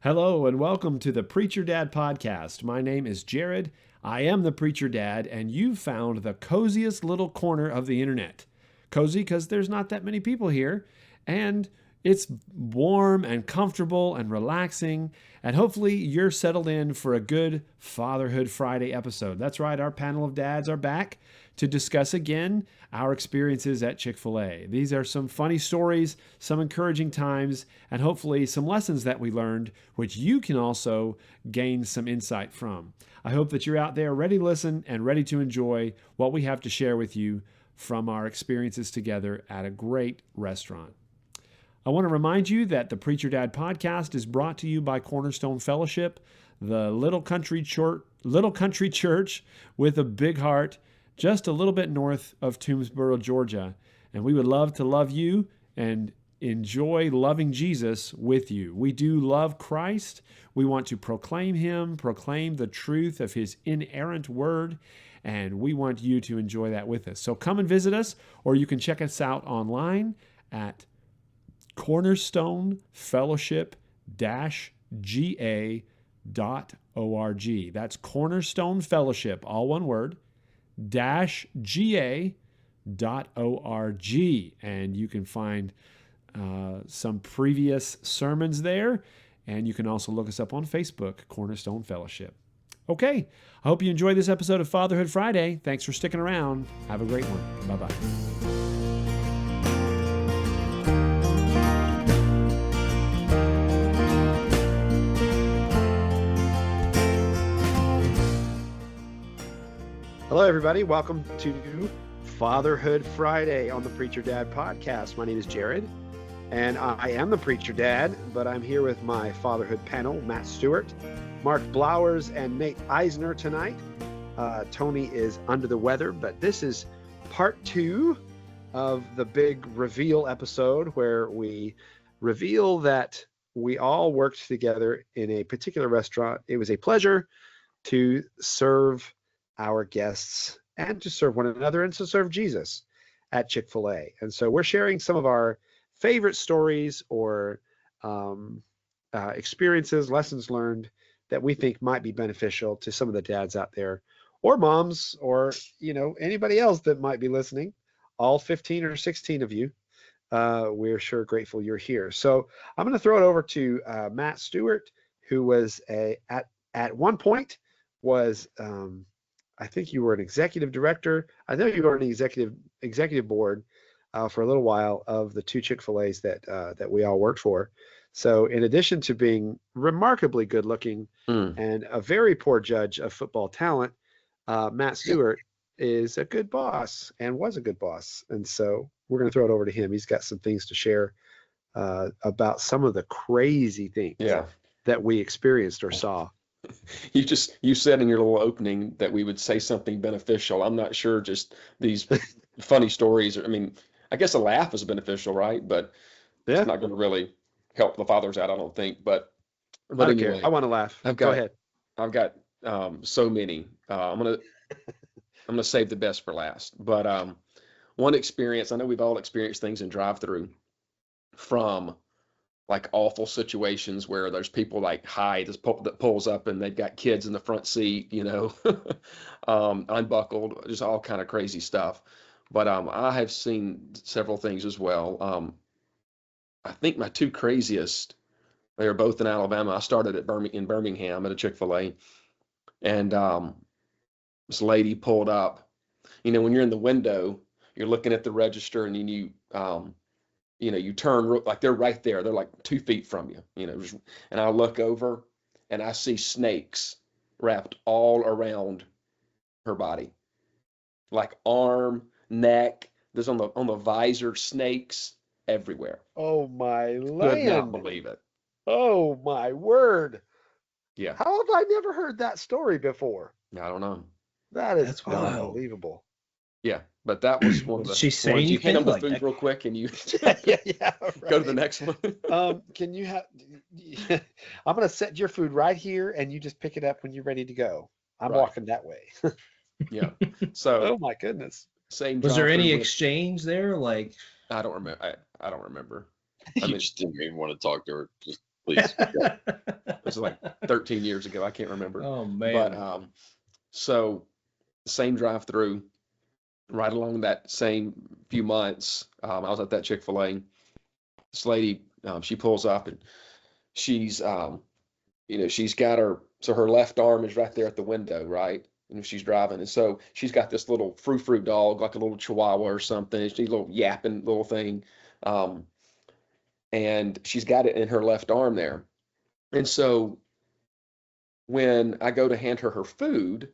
Hello and welcome to the Preacher Dad podcast. My name is Jared. I am the Preacher Dad, and you've found the coziest little corner of the internet. Cozy because there's not that many people here, and it's warm and comfortable and relaxing, and hopefully you're settled in for a good Fatherhood Friday episode. That's right, our panel of dads are back to discuss again our experiences at Chick-fil-A. These are some funny stories, some encouraging times, and hopefully some lessons that we learned, which you can also gain some insight from. I hope that you're out there ready to listen and ready to enjoy what we have to share with you from our experiences together at a great restaurant. I want to remind you that the Preacher Dad podcast is brought to you by Cornerstone Fellowship, the little country church with a big heart, just a little bit north of Toomsboro, Georgia. And we would love to love you and enjoy loving Jesus with you. We do love Christ. We want to proclaim Him, proclaim the truth of His inerrant word, and we want you to enjoy that with us. So come and visit us, or you can check us out online at cornerstonefellowship-ga.org. That's Cornerstone Fellowship, all one word, -ga.org, and you can find some previous sermons there, and you can also look us up on Facebook, Cornerstone Fellowship. Okay, I hope you enjoyed this episode of Fatherhood Friday. Thanks for sticking around. Have a great one. Bye-bye. Hello, everybody. Welcome to Fatherhood Friday on the Preacher Dad podcast. My name is Jared, and I am the Preacher Dad, but I'm here with my fatherhood panel, Matt Stewart, Mark Blowers, and Nate Eisner tonight. Tony is under the weather, but this is part 2 of the big reveal episode where we reveal that we all worked together in a particular restaurant. It was a pleasure to serve our guests and to serve one another and to serve Jesus at Chick-fil-A. And so we're sharing some of our favorite stories or experiences, lessons learned that we think might be beneficial to some of the dads out there, or moms, or anybody else that might be listening. All 15 or 16 of you. We're sure grateful you're here. So I'm going to throw it over to Matt Stewart, who was at one point was I think you were an executive director. I know you were an executive board for a little while of the 2 Chick-fil-A's that we all worked for. So in addition to being remarkably good looking and a very poor judge of football talent, Matt Stewart is a good boss and was a good boss. And so we're going to throw it over to him. He's got some things to share about some of the crazy things that we experienced or saw. You said in your little opening that we would say something beneficial. I'm not sure just these funny stories. I mean, I guess a laugh is beneficial, right? But it's not going to really help the fathers out, I don't think. But I don't anyway, care. I want to laugh. Go ahead. I've got so many. I'm gonna save the best for last. But one experience, I know we've all experienced things in drive-through from like awful situations where there's people like hide that pulls up and they've got kids in the front seat, unbuckled, just all kind of crazy stuff. But I have seen several things as well. I think my 2 craziest, they were both in Alabama. I started in Birmingham at a Chick-fil-A, and this lady pulled up. When you're in the window, you're looking at the register, and you turn like they're right there. They're like 2 feet from you, and I look over and I see snakes wrapped all around her body, like arm, neck. There's on the visor snakes everywhere. Oh my land. Could not believe it. Oh my word. Yeah. How have I never heard that story before? I don't know. That's unbelievable. Yeah, but that was one of the. Did she say ones. You anything hand them the like food that? real quick and you Right. go to the next one. Can you have? I'm going to set your food right here, and you just pick it up when you're ready to go. I'm Right. walking that way. Yeah. So. Oh my goodness. Same. Was there any with, exchange there? Like, I don't remember. I don't remember. You just didn't even want to talk to her. Just please. was like 13 years ago. I can't remember. Oh But man. so same drive-through, right along that same few months. I was at that Chick-fil-A. This lady, she pulls up and she's, she's got her left arm is right there at the window, right? And she's driving. And so she's got this little frou-frou dog, like a little chihuahua or something. She's a little yapping little thing. Um, and she's got it in her left arm there. And so when I go to hand her food,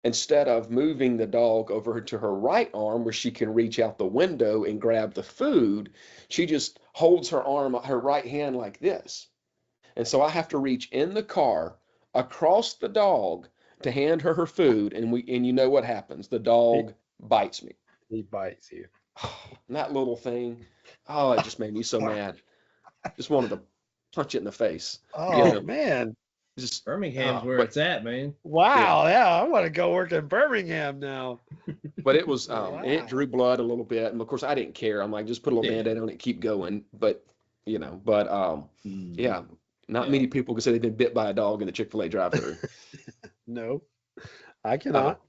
instead of moving the dog over to her right arm where she can reach out the window and grab the food, she just holds her right hand like this. And so I have to reach in the car across the dog to hand her food, and you know what happens? The dog bites me. He bites you. And that little thing, oh, it just made me so mad. Just wanted to punch it in the face. Oh man. Just Birmingham's where but it's at, man. Wow, yeah, I want to go work in Birmingham now. But it was Wow. and it drew blood a little bit, and of course I didn't care. I'm like, just put a little Yeah. Band-Aid on it, keep going. But yeah, not Yeah. many people can say they've been bit by a dog in the Chick-fil-A drive-through. No, I cannot.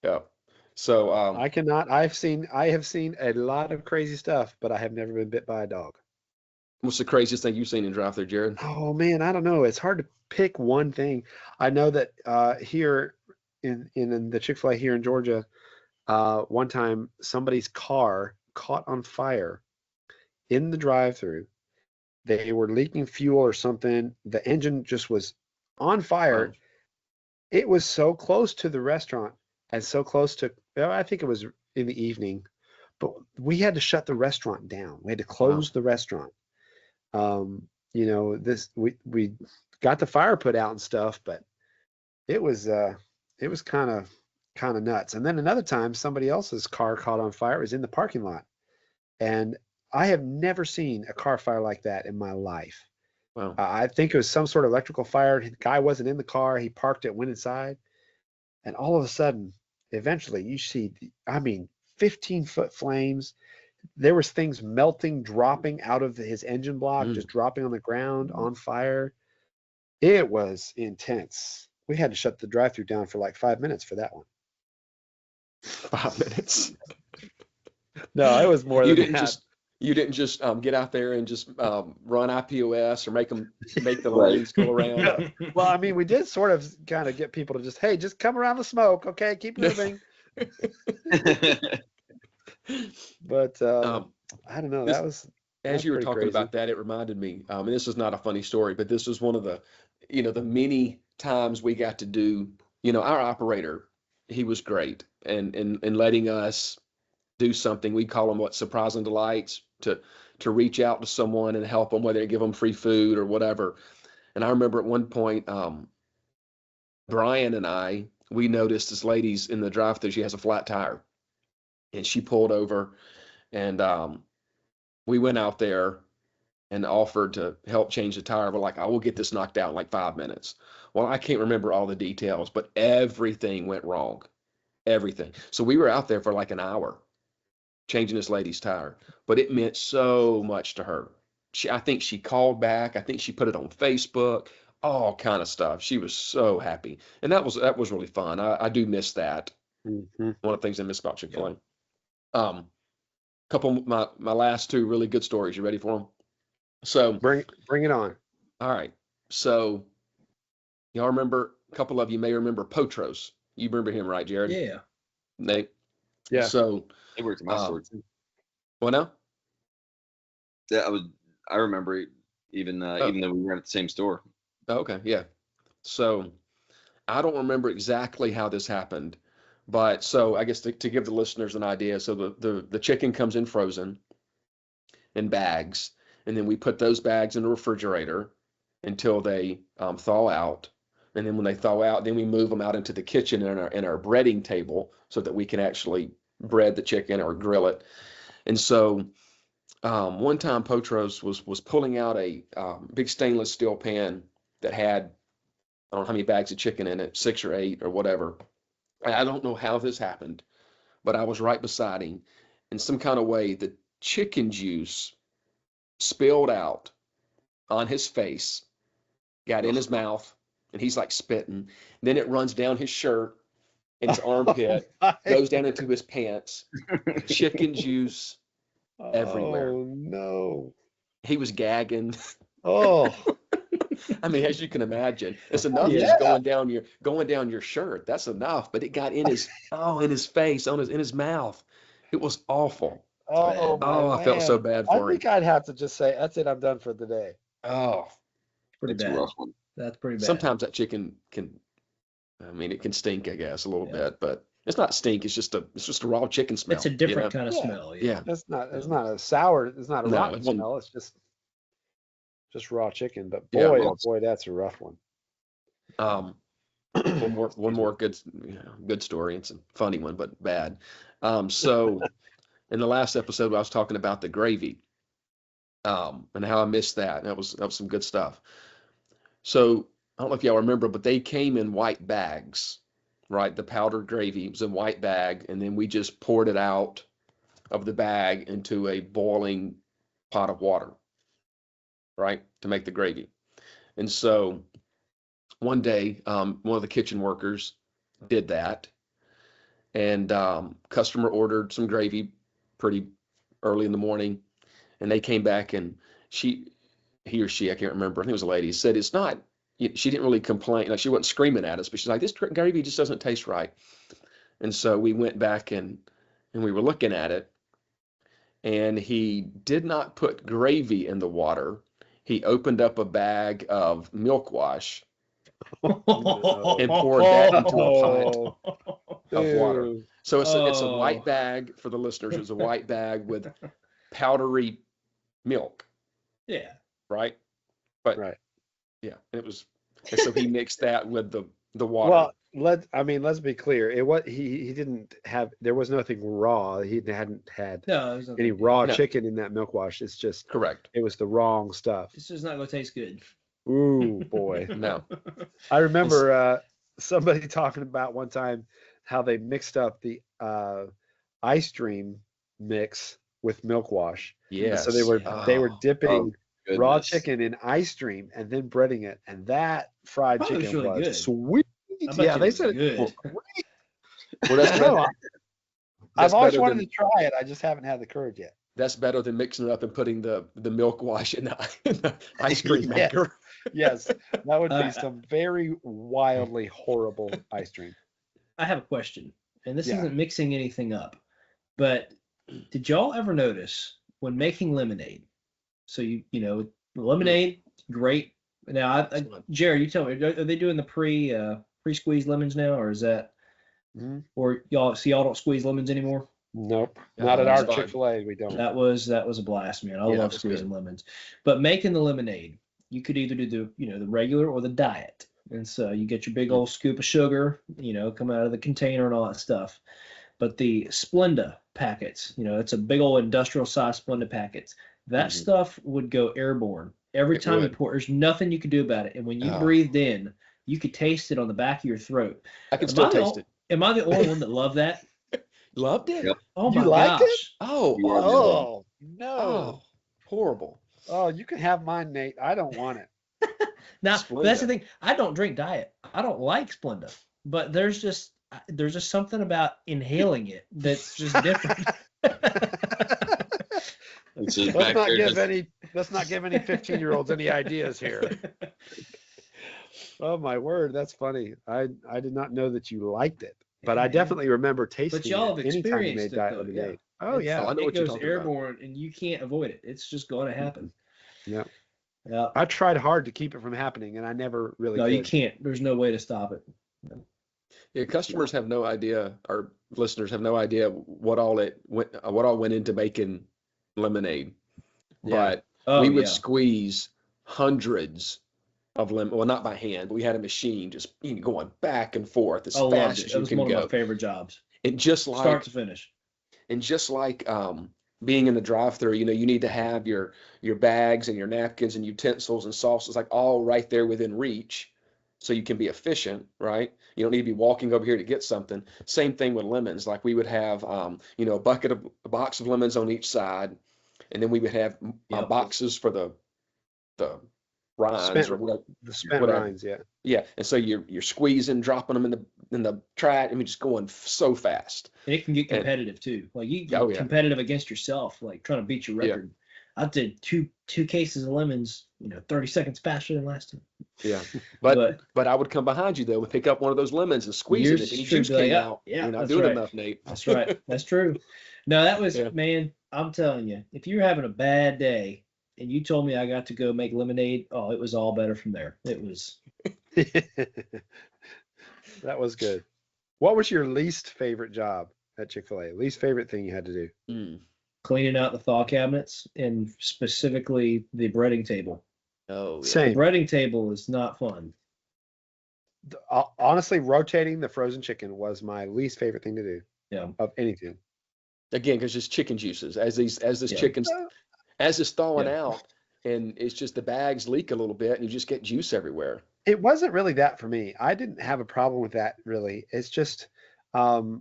Yeah. So I cannot. I have seen a lot of crazy stuff, but I have never been bit by a dog. what's the craziest thing you've seen in drive-through, Jared? Oh man, I don't know. It's hard to pick one thing. I know that here in the Chick-fil-A here in Georgia, one time somebody's car caught on fire in the drive-through. They were leaking fuel or something. The engine just was on fire. Wow. It was so close to the restaurant and so close to, well, I think it was in the evening, but we had to shut the restaurant down. We had to close the restaurant. We got the fire put out and stuff, but it was kind of nuts. And then another time somebody else's car caught on fire. It was in the parking lot. And I have never seen a car fire like that in my life. Wow. I think it was some sort of electrical fire. The guy wasn't in the car. He parked it, went inside, and all of a sudden, eventually, you see, 15-foot flames. There was things melting, dropping out of his engine block, just dropping on the ground, on fire. It was intense. We had to shut the drive-through down for like 5 minutes for that one. 5 minutes. No, it was more You than didn't that. just you didn't just get out there and just run IPOS or make the Right. lanes go around. Well, I mean, we did sort of kind of get people to just, hey, just come around the smoke, okay? Keep moving. But I don't know. this- That was As you were pretty talking crazy. about that, it reminded me, and this is not a funny story, but this was one of the many times we got to do, our operator, he was great and letting us do something. We call them surprise and delights, to reach out to someone and help them, whether it give them free food or whatever. And I remember at one point, Brian and we noticed this lady's in the drive-thru, she has a flat tire, and she pulled over, and we went out there and offered to help change the tire. We're like, I will get this knocked out in like 5 minutes. Well, I can't remember all the details, but everything went wrong. Everything. So we were out there for like an hour changing this lady's tire, but it meant so much to her. I think she called back. I think she put it on Facebook, all kind of stuff. She was so happy. And that was really fun. I do miss that. Mhm. One of the things I miss about Chick-fil-A. Couple of my last two really good stories. You ready for them? So Bring it on. all right. So y'all remember, a couple of you may remember Potros. You remember him, right, Jared? Yeah. Nate? Yeah. So, They worked at my store too. what now? Yeah, I remember it, even though we were at the same store. Okay, yeah. So I don't remember exactly how this happened, but so I guess to give the listeners an idea, so the chicken comes in frozen in bags, and then we put those bags in the refrigerator until they thaw out. And then when they thaw out, then we move them out into the kitchen in our breading table so that we can actually bread the chicken or grill it. And so one time Potros was pulling out a big stainless steel pan that had, I don't know how many bags of chicken in it, 6 or 8 or whatever. I don't know how this happened, but I was right beside him. In some kind of way, the chicken juice spilled out on his face got in his mouth, and he's like spitting. Then it runs down his shirt and his armpit, goes down into his pants. Chicken juice everywhere. Oh no. He was gagging. Oh. I mean, as you can imagine, it's enough Yeah. just going down your shirt. That's enough. But it got in his in his face, in his mouth. It was awful. Oh, my I felt so man. bad I for him. think I'd have to just say, that's it, I'm done for the day. Oh, Pretty It's a bad. rough one. That's pretty bad. sometimes that chicken can. I mean, it can stink, I guess, a little Yeah. bit, but it's not stink. It's just a raw chicken smell. It's a different kind of Yeah. smell. Yeah. It's not a sour, it's not a No, rotten it wasn't. smell. It's just raw chicken. But Yeah, boy, raw. oh boy, that's a rough one. One more good story. It's a funny one, but bad. So in the last episode, I was talking about the gravy, and how I missed that. And that was some good stuff. So I don't know if y'all remember, but they came in white bags, right? The powdered gravy was in white bag, and then we just poured it out of the bag into a boiling pot of water, right, to make the gravy. And so one day, one of the kitchen workers did that, and customer ordered some gravy pretty early in the morning, and they came back, and he or she, I can't remember, I think it was a lady, said it's not. She didn't really complain, like she wasn't screaming at us, but she's like, this gravy just doesn't taste right. And so we went back and we were looking at it, and he did not put gravy in the water. He opened up a bag of milk wash and poured that into a pot of water. Ew. So it's a white Oh. bag for the listeners. It's a white bag with powdery milk, Yeah. right? But Right. yeah, and so he mixed that with the water. Well, let's be clear. He didn't have, there was nothing raw. He hadn't had No, there's nothing any good. raw No. chicken in that milk wash. It's just, Correct. it was the wrong stuff. It's just not going to taste good. Ooh, boy. No. I remember somebody talking about one time how they mixed up the ice cream mix with milk wash. Yes. So they were Oh, dipping raw Goodness. chicken in ice cream and then breading it, and that fried Probably was chicken really was good. sweet. I bet Yeah, you they it was said it good. was great. well, that's I better, know, I've that's always better wanted than to try it. I just haven't had the courage yet. that's better than mixing it up and putting the milk wash in the ice cream Yes. maker. Yes, that would be Uh, some very wildly horrible ice cream. I have a question, and this Yeah. isn't mixing anything up, but did y'all ever notice when making lemonade? So lemonade, great. Now, Jared, you tell me, are they doing the pre-squeezed lemons now, or is that, Mhm. or y'all don't squeeze lemons anymore? Nope, Yeah, not at that's our fine. Chick-fil-A. We don't. That was a blast, man. I Yeah, love that's squeezing lemons. But making the lemonade, you could either do the regular or the diet. And so you get your big old scoop of sugar, come out of the container and all that stuff. But the Splenda packets, it's a big old industrial size Splenda packets. That Mhm. stuff would go airborne every It time you would. pour. There's nothing you could do about it. And when you Oh. breathed in, you could taste it on the back of your throat. I can Am still I the taste o- it. Am I the only one that loved that? Loved it. Yep. Oh You my liked it? gosh. Oh, You are the awful. Oh no! Oh, horrible. Oh, you can have mine, Nate. I don't want it. Now, but that's the Splenda. thing. I don't drink diet. I don't like Splenda, but there's just something about inhaling it that's just different. It's just Let's back not there give just- any. Let's not give any 15-year-olds any ideas here. Oh my word, that's funny. I did not know that you liked it, but I Yeah. definitely remember tasting y'all have it anytime you experienced made it, diet though, yeah. lemonade. Oh yeah, I know It what you're goes talking about. airborne, and you can't avoid it. It's just going to happen. yeah. Yeah. I tried hard to keep it from happening, and I never really. No, could. you can't. There's no way to stop it. Yeah, customers have no idea, or listeners have no idea what all went into making lemonade. Yeah. But Oh, we would yeah. squeeze hundreds of lemon. Well, not by hand, but we had a machine just going back and forth as I loved fast it. as That you was can one of go. my favorite jobs, And just start like to finish. being in the drive-through, you need to have your bags and your napkins and utensils and sauces like all right there within reach, so you can be efficient, right? You don't need to be walking over here to get something. Same thing with lemons. Like we would have, a box of lemons on each side, and then we would have Yep. boxes for the rinds or whatever. The spent whatever. rinds, yeah. Yeah, and so you're squeezing, dropping them in the track, and just going so fast. And it can get competitive too. Like you get competitive against yourself, like trying to beat your record. I did two cases of lemons, 30 seconds faster than last time. Yeah, but I would come behind you though and pick up one of those lemons and squeeze it. If any juice came out, you're not doing enough, Nate. That's right. That's true. No, that was man. I'm telling you, if you're having a bad day and you told me I got to go make lemonade, oh, it was all better from there. It was. That was good. What was your least favorite job at Chick-fil-A? Least favorite thing you had to do? Cleaning out the thaw cabinets and specifically the breading table. Oh, yeah. Same. The breading table is not fun. Honestly, rotating the frozen chicken was my least favorite thing to do. Yeah. Of anything. Again, because just chicken juices as this chicken's as it's thawing out, and it's just the bags leak a little bit, and you just get juice everywhere. It wasn't really that for me. I didn't have a problem with that really. It's just the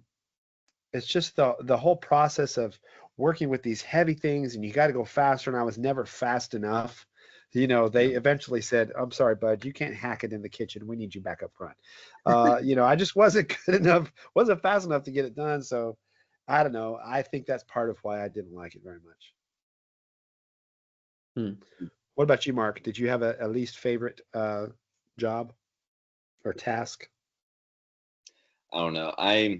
whole process of working with these heavy things, and you got to go faster, and I was never fast enough. They eventually said, "I'm sorry, bud, you can't hack it in the kitchen. We need you back up front." I just wasn't good enough, wasn't fast enough to get it done. So I don't know. I think that's part of why I didn't like it very much. What about you, Mark? Did you have a least favorite job or task? I don't know. I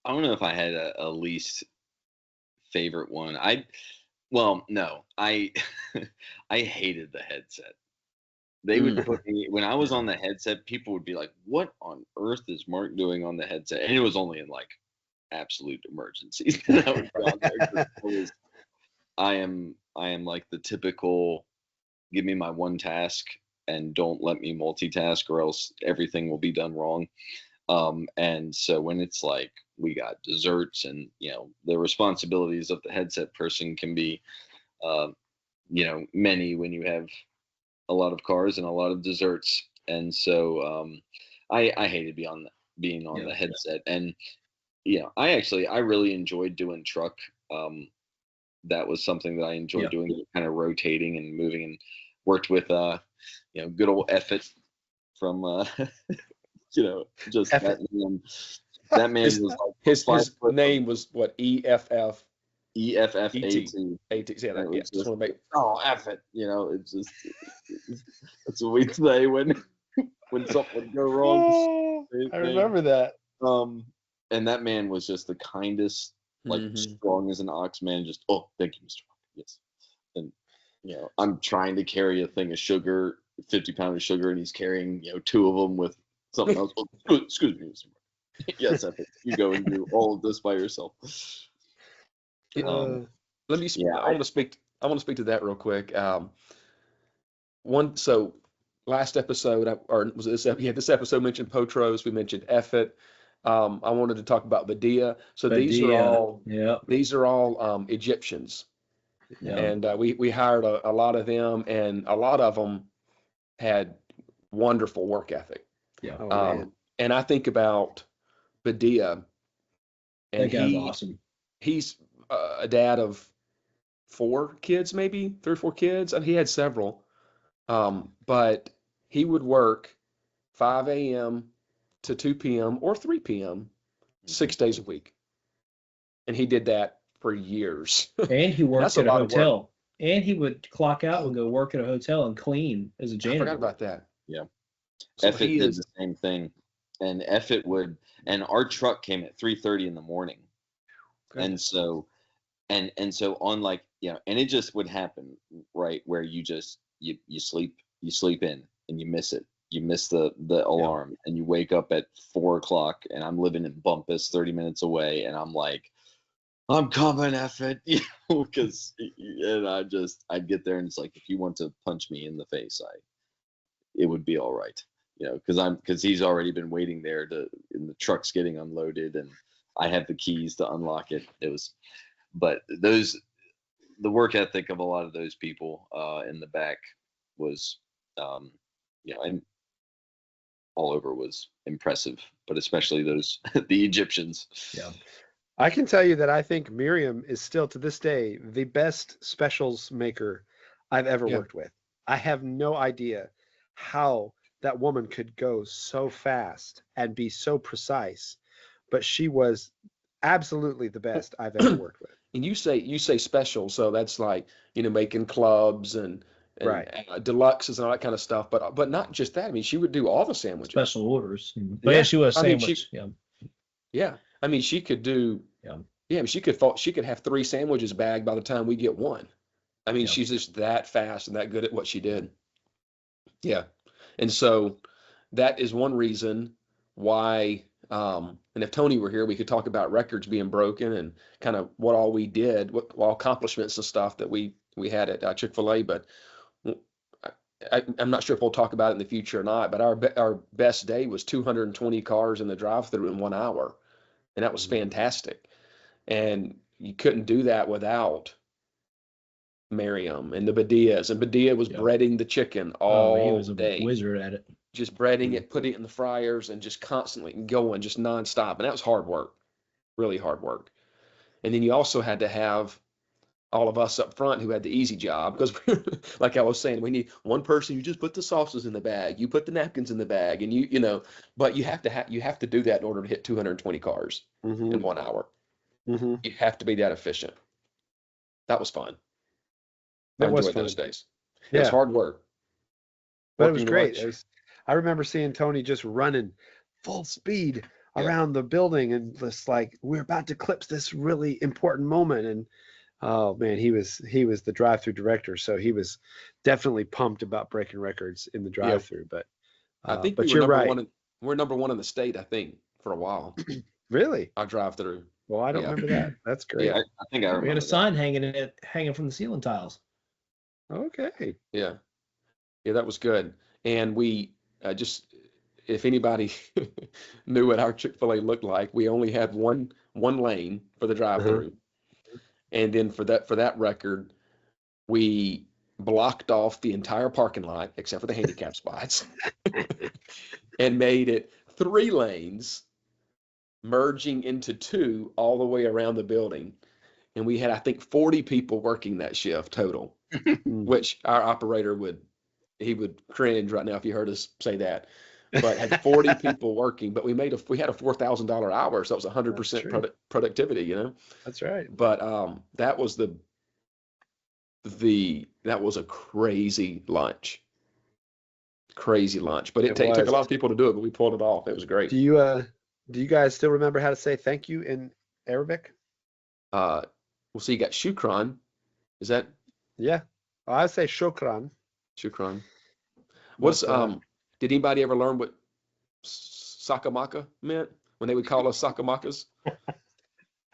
don't know if I had a least favorite one. No, I hated the headset. They would put me, when I was on the headset, people would be like, "What on earth is Mark doing on the headset?" And it was only in like absolute emergencies that I would go on there. I am like the typical, give me my one task and don't let me multitask, or else everything will be done wrong. And so when it's like we got desserts, and the responsibilities of the headset person can be many when you have a lot of cars and a lot of desserts. And so I hated being on the headset. And I really enjoyed doing truck. That was something that I enjoyed doing, kind of rotating and moving, and worked with good old Effett from just Effett. That man was like his name was what, EFF? EFF AT. Yeah, just want to make Effett. It's just that's what we say when something would go wrong. I remember that. And that man was just the kindest, like strong as an ox man. Just, "Oh, thank you, Mr. Mark." Yes. And I'm trying to carry a thing of sugar, 50-pound of sugar, and he's carrying 2 of them with something else. "Oh, excuse me, Mr. Mark." "Yes, Effett, you go and do all of this by yourself." Let me. I want to speak to that real quick. Last episode, or was it this episode? Yeah, this episode mentioned Potros. We mentioned Effett. I wanted to talk about Badia. So these are all Egyptians, and we hired a lot of them, and a lot of them had wonderful work ethic. Yeah. And I think about Badia, and that guy's awesome. He's a dad of 4 kids, maybe 3 or 4 kids, and he had several. But he would work 5 a.m. to 2 p.m. or 3 p.m. 6 days a week, and he did that for years. And he worked at a hotel, and he would clock out and go work at a hotel and clean as a janitor. I forgot about that. Yeah, so Effett did the same thing, and Effett would, and our truck came at 3:30 in the morning. And so on, like, and it just would happen, right, where you sleep in and you miss it. You miss the alarm, and you wake up at 4:00, and I'm living in Bumpus, 30 minutes away, and I'm like, "I'm coming, Effett," because I'd get there, and it's like, if you want to punch me in the face, it would be all right, because he's already been waiting there and the truck's getting unloaded, and I have the keys to unlock it. But the work ethic of a lot of those people in the back was, and all over was impressive, but especially the Egyptians. Yeah. I can tell you that I think Miriam is still to this day the best specials maker I've ever Yeah. worked with. I have no idea how that woman could go so fast and be so precise, but she was absolutely the best I've ever worked with. And you say special, so that's like, making clubs and Right. deluxes and all that kind of stuff. But not just that. I mean, she would do all the sandwiches. Special orders. But yeah, Yeah. she was I mean, sandwich. Yeah. I mean, she could do. Yeah. Yeah. I mean, she could have 3 sandwiches bagged by the time we get one. I mean, Yeah. she's just that fast and that good at what she did. Yeah. And so that is one reason why. And if Tony were here, we could talk about records being broken and kind of what all we did, what all accomplishments and stuff that we had at Chick-fil-A. But I'm not sure if we'll talk about it in the future or not. But our best day was 220 cars in the drive-through in 1 hour, and that was fantastic. And you couldn't do that without Miriam and the Badias. And Badia was breading the chicken all he was a day. wizard at it. Just breading it, putting it in the fryers, and just constantly going, just nonstop. And that was hard work, really hard work. And then you also had to have all of us up front who had the easy job, because like I was saying, we need one person. You just put the sauces in the bag, you put the napkins in the bag, and but you have to do that in order to hit 220 cars in 1 hour. Mm-hmm. You have to be that efficient. That was fun. I That was enjoyed fun. those days. It Yeah. was hard work. But it was Working great. lunch. I remember seeing Tony just running full speed around the building, and just like, we're about to clip this really important moment. And oh man, he was the drive-through director, so he was definitely pumped about breaking records in the drive-through. But I think but we were you're number right. one. We're number one in the state, I think, for a while. Really? Our drive-through. Well, I don't Yeah. remember that. That's great. Yeah, I think I remember. We had a that. sign hanging from the ceiling tiles. Okay. Yeah, that was good. And we just, if anybody knew what our Chick-fil-A looked like, we only had one lane for the drive-through, and then for that record, we blocked off the entire parking lot except for the handicap spots, and made it 3 lanes, merging into 2 all the way around the building. And we had, I think, 40 people working that shift total, which our operator would cringe right now if you heard us say that. But had 40 people working, but we had a $4,000 hour, so that was 100% productivity, That's right. But that was that was a crazy lunch. But it took a lot of people to do it, but we pulled it off. It was great. Do you guys still remember how to say thank you in Arabic? Well, so you got shukran. Is that? Yeah. Oh, I say shukran. Shukran. What's did anybody ever learn what sakamaka meant when they would call us sakamakas? I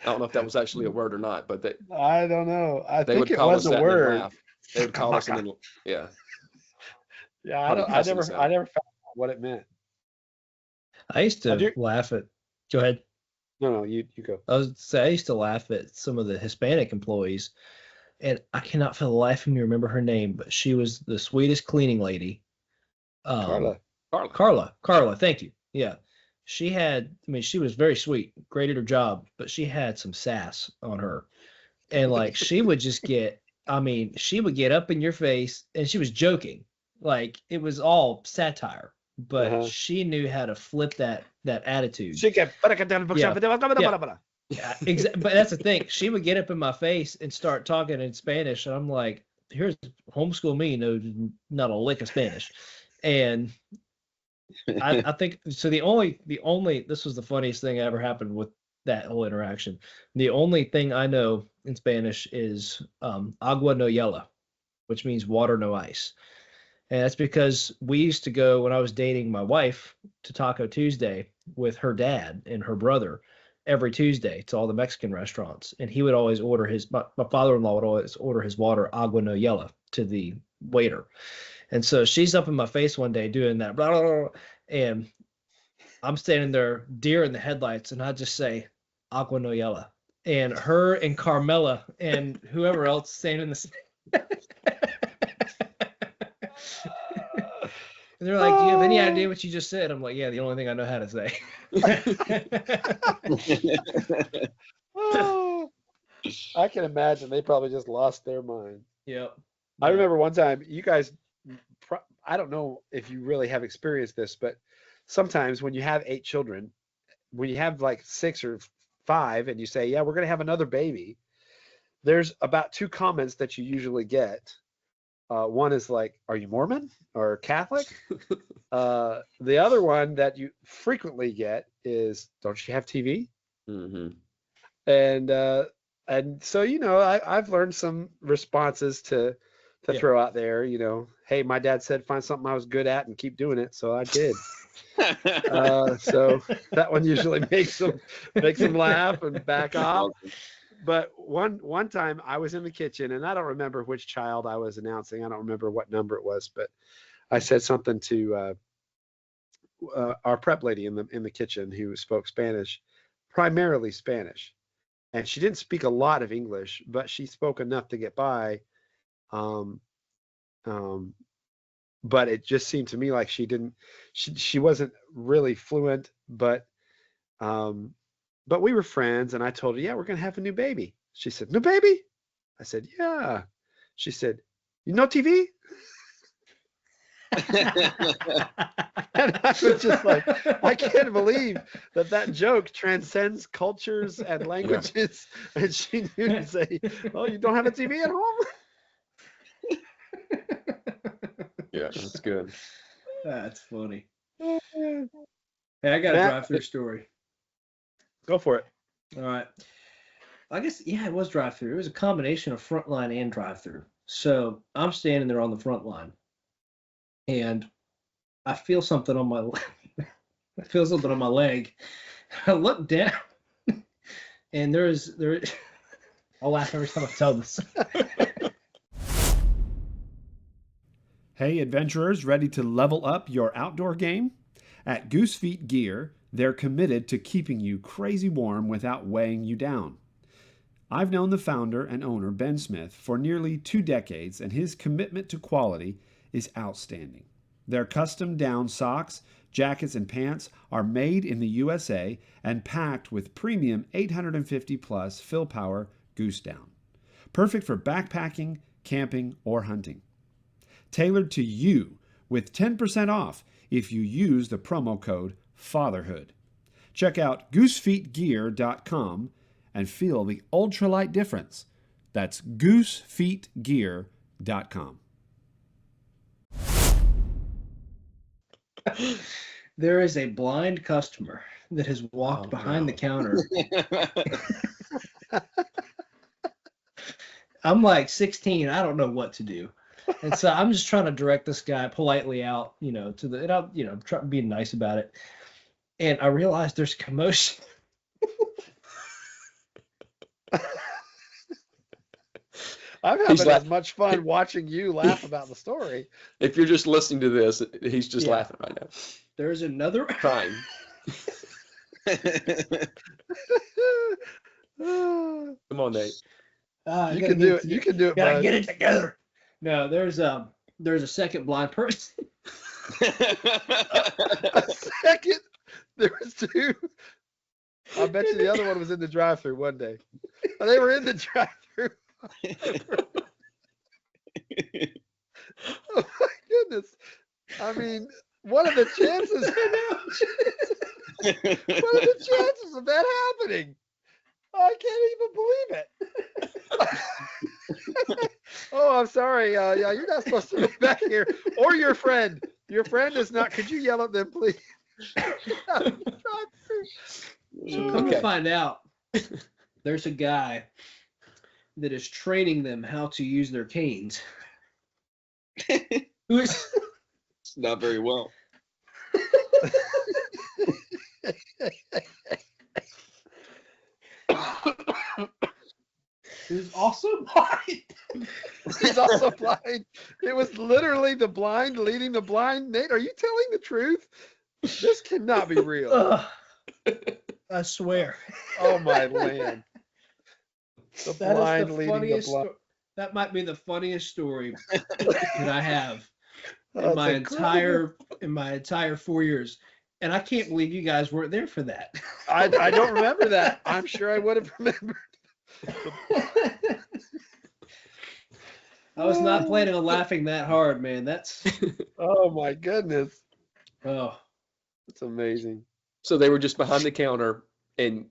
don't know if that was actually a word or not, but I don't know. I they think would it call was us a that and then word. laugh. They would call us and then, yeah. Yeah, Probably I never cussing found out what it meant. I used to laugh at. Go ahead. No, you go. I used to laugh at some of the Hispanic employees, and I cannot for the life of me remember her name, but she was the sweetest cleaning lady. Carla. Carla, thank you. Yeah. She was very sweet, great at her job, but she had some sass on her. And like she would get up in your face, and she was joking. Like it was all satire, but she knew how to flip that attitude. Yeah, exactly. But that's the thing. She would get up in my face and start talking in Spanish, and I'm like, "Here's homeschool me, not a lick of Spanish." And I think so. The only this was the funniest thing that ever happened with that whole interaction. The only thing I know in Spanish is agua no hielo, which means water no ice. And that's because we used to go, when I was dating my wife, to Taco Tuesday with her dad and her brother every Tuesday to all the Mexican restaurants. And he would always order my father-in-law would always order his water agua no hielo to the waiter. And so she's up in my face one day doing that, blah, blah, blah, and I'm standing there, deer in the headlights, and I just say agua no hielo. And her and Carmela and whoever else standing in the and they're like, "Do you have any idea what you just said?" I'm like, "Yeah, the only thing I know how to say." I can imagine they probably just lost their mind. Yep. I remember one time you guys, I don't know if you really have experienced this, but sometimes when you have 8 children, when you have like 6 or 5 and you say, yeah, we're going to have another baby, there's about 2 comments that you usually get. One is like, are you Mormon or Catholic? The other one that you frequently get is, don't you have TV? Mm-hmm. And so, I've learned some responses to throw out there, hey, my dad said find something I was good at and keep doing it. So I did. So that one usually makes them laugh and back off. But one time I was in the kitchen and I don't remember which child I was announcing. I don't remember what number it was, but I said something to our prep lady in the kitchen who spoke Spanish, primarily Spanish. And she didn't speak a lot of English, but she spoke enough to get by. But it just seemed to me like she wasn't really fluent, but we were friends, and I told her, yeah, we're going to have a new baby. She said, new baby? I said, yeah. She said, you know TV? And I was just like, I can't believe that joke transcends cultures and languages. Yeah. And she knew to say, oh, you don't have a TV at home? Yeah, that's good. That's funny. Hey, I got a drive-through story. Go for it. All right. I guess, yeah, it was drive-through. It was a combination of frontline and drive-through. So I'm standing there on the front line, and I feel something on my leg. I look down, and there I'll laugh every time I tell this. Hey, adventurers, ready to level up your outdoor game? At Goose Feet Gear, they're committed to keeping you crazy warm without weighing you down. I've known the founder and owner, Ben Smith, for nearly 2 decades, and his commitment to quality is outstanding. Their custom down socks, jackets, and pants are made in the USA and packed with premium 850 plus fill power goose down. Perfect for backpacking, camping, or hunting. Tailored to you with 10% off if you use the promo code FATHERHOOD. Check out goosefeetgear.com and feel the ultralight difference. That's goosefeetgear.com. There is a blind customer that has walked behind the counter. I'm like 16. I don't know what to do. And so I'm just trying to direct this guy politely out, to the, and I'm, try being nice about it. And I realized there's commotion. I'm having as much fun watching you laugh about the story. If you're just listening to this, he's just laughing right now. There's another crying. Come on, Nate. You can do it. You can do it. Gotta get it together. No, there's a second blind person. A second? There was 2. I bet you the other one was in the drive-thru one day. They were in the drive-thru. Oh my goodness! I mean, what are the chances? What are the chances of that happening? I can't even believe it. Oh, I'm sorry. Yeah, you're not supposed to be back here. Or your friend. Your friend is not. Could you yell at them, please? Come to find out, there's a guy that is training them how to use their canes. Who is not very well. Who's also blind. He's also blind. It was literally the blind leading the blind. Nate, are you telling the truth? This cannot be real. I swear. Oh my land. The blind leading the blind. That might be the funniest story that I have in my entire 4 years. And I can't believe you guys weren't there for that. I don't remember that. I'm sure I would have remembered. I was not planning on laughing that hard, man. That's Oh my goodness, oh. that's amazing. So they were just behind the counter and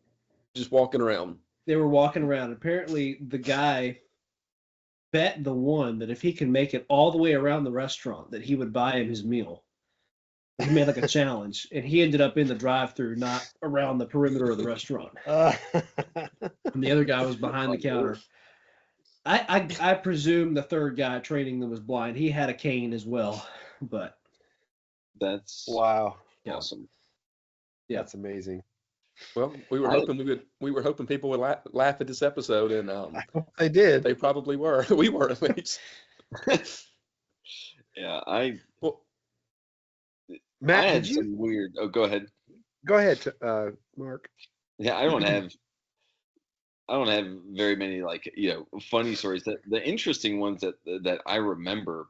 just walking around. They were walking around. Apparently, the guy bet the one that if he can make it all the way around the restaurant, that he would buy him his meal. He made like a challenge, and he ended up in the drive-through, not around the perimeter of the restaurant. And the other guy was behind the counter. I presume the third guy training them was blind. He had a cane as well, but That's Wow, awesome. Yeah. that's amazing. Well, we were hoping people would laugh at this episode, and I hope they did. they probably were. We were at least. Yeah, Well, I Matt, had did you some weird. Oh, go ahead. go ahead, Mark? Yeah, I don't have very many funny stories. The interesting ones that I remember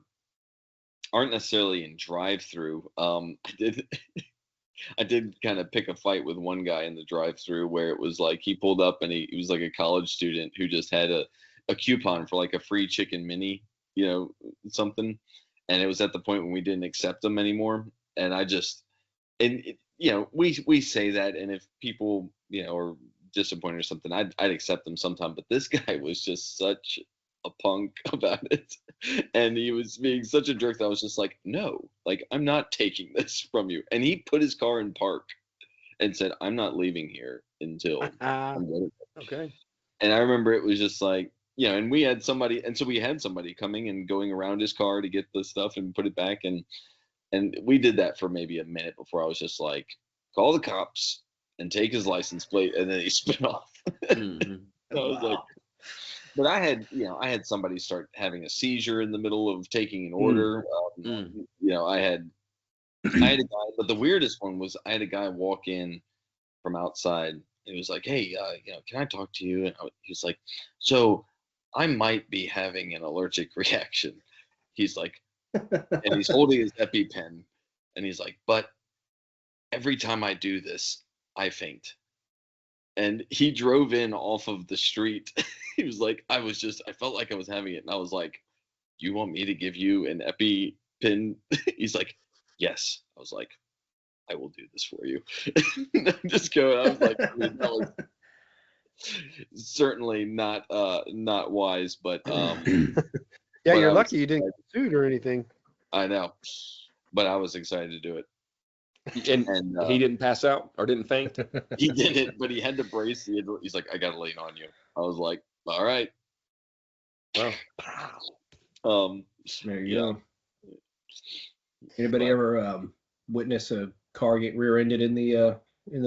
aren't necessarily in drive-through. I did kind of pick a fight with one guy in the drive-through where it was like he pulled up and he was like a college student who just had a coupon for like a free chicken mini, something, and it was at the point when we didn't accept them anymore. And we say that, and if people are disappointed or something, I'd accept them sometime. But this guy was just such a punk about it, and he was being such a jerk that I was just like, no, like I'm not taking this from you. And he put his car in park and said, I'm not leaving here until I'm ready. okay. And I remember it was just like, and we had somebody coming and going around his car to get the stuff and put it back, and we did that for maybe a minute before I was just like, call the cops and take his license plate, and then he spit off. Mhm. I was like, but I had somebody start having a seizure in the middle of taking an order. I had a guy, but the weirdest one was I had a guy walk in from outside. He was like, hey, can I talk to you? And he was like, so I might be having an allergic reaction. He's like, and he's holding his EpiPen, and he's like, but every time I do this, I faint. And he drove in off of the street. He was like, I felt like I was having it. And I was like, you want me to give you an EpiPen? He's like, yes. I was like, I will do this for you. Just go. I was like, that was certainly not wise, but Yeah, but you're lucky you didn't get sued or anything. I know, but I was excited to do it. And And he didn't pass out or didn't faint. he did it, but he had to brace. He's like, I got to lean on you. I was like, all right. Well, There you go. Anybody ever witness a car get rear-ended in the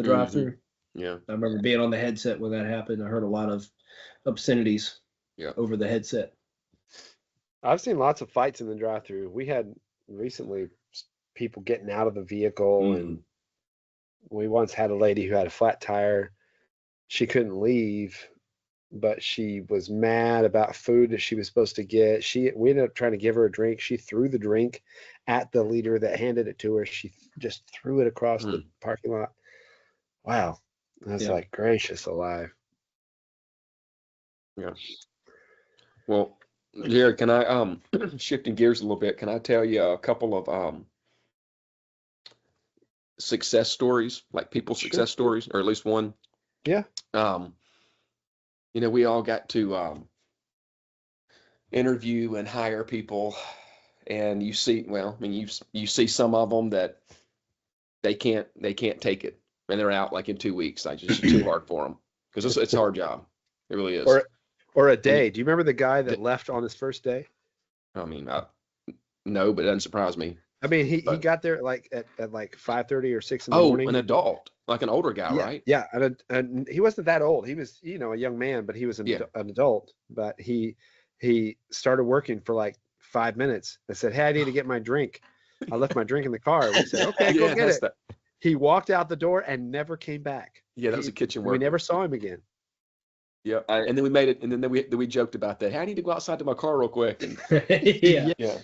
drive-through? yeah. I remember being on the headset when that happened. I heard a lot of obscenities over the headset. I've seen lots of fights in the drive-through. We had recently people getting out of the vehicle, and we once had a lady who had a flat tire. She couldn't leave, but she was mad about food that she was supposed to get. We ended up trying to give her a drink. She threw the drink at the leader that handed it to her. She just threw it across the parking lot. Wow. I was like, gracious alive. Yeah. Well, Jared, can I shifting gears a little bit? Can I tell you a couple of success stories, like people's success stories, or at least one? Yeah. We all got to interview and hire people, and you see, you see some of them that they can't take it, and they're out like in 2 weeks. Like just too hard for them because it's a hard job. It really is. Or a day. Do you remember the guy that left on his first day? I mean, no, but it doesn't surprise me. I mean, he got there like at like 5:30 or 6 in the morning. An adult, like an older guy, right? Yeah, and he wasn't that old. He was, a young man, but he was an adult. But he started working for like 5 minutes. I said, hey, I need to get my drink. I left my drink in the car. We said, okay, go get it. He walked out the door and never came back. Yeah, that was a kitchen worker. We never saw him again. Yeah, and then we made it, and then we joked about that. Hey, I need to go outside to my car real quick. And, yeah.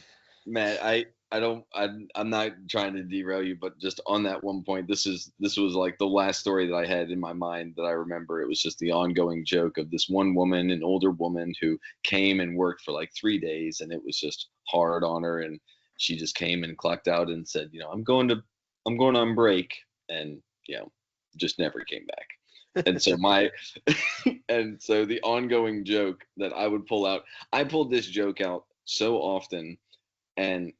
Matt, I I'm not trying to derail you, but just on that one point, this was like the last story that I had in my mind that I remember. It was just the ongoing joke of this one woman, an older woman who came and worked for like 3 days, and it was just hard on her, and she just came and clocked out and said, I'm going on break, and just never came back. And so and so the ongoing joke that I would pull out, I pulled this joke out so often and